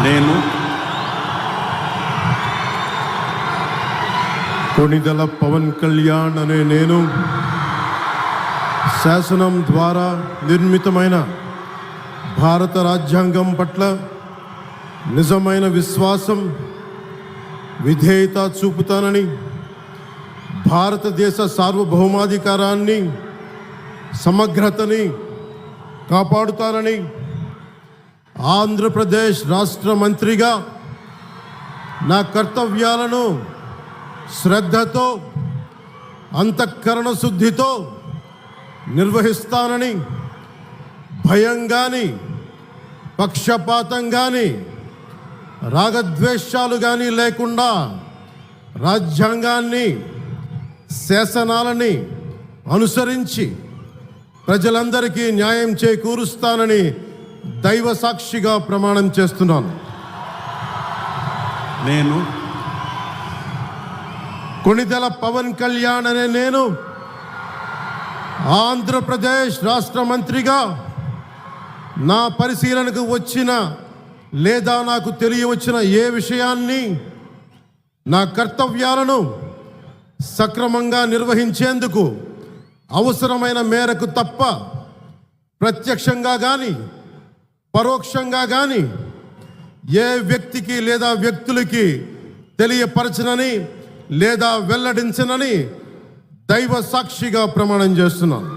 నేను కొణిదెల పవన్ కళ్యాణ్ అనే నేను శాసనం ద్వారా నిర్మితమైన భారత రాజ్యాంగం పట్ల నిజమైన విశ్వాసం, విధేయత చూపుతానని, భారతదేశ సార్వభౌమాధికారాన్ని, సమగ్రతని కాపాడుతానని, ఆంధ్రప్రదేశ్ రాష్ట్ర మంత్రిగా నా కర్తవ్యాలను శ్రద్ధతో, అంతఃకరణ శుద్ధితో నిర్వహిస్తానని, భయం కానీ, పక్షపాతం కానీ, రాగద్వేషాలు కానీ లేకుండా రాజ్యాంగాన్ని, శాసనాలని అనుసరించి ప్రజలందరికీ న్యాయం చేకూరుస్తానని దైవ సాక్షిగా ప్రమాణం చేస్తున్నాను. నేను కొణిదెల పవన్ కళ్యాణ్ అనే నేను ఆంధ్రప్రదేశ్ రాష్ట్ర మంత్రిగా నా పరిశీలనకు వచ్చిన లేదా నాకు తెలియవచ్చిన ఏ విషయాన్ని, నా కర్తవ్యాలను సక్రమంగా నిర్వహించేందుకు అవసరమైన మేరకు తప్ప ప్రత్యక్షంగా కానీ పరోక్షంగా కానీ ఏ వ్యక్తికి లేదా వ్యక్తులకి తెలియపరచనని లేదా వెల్లడించనని దైవ సాక్షిగా ప్రమాణం చేస్తున్నాను.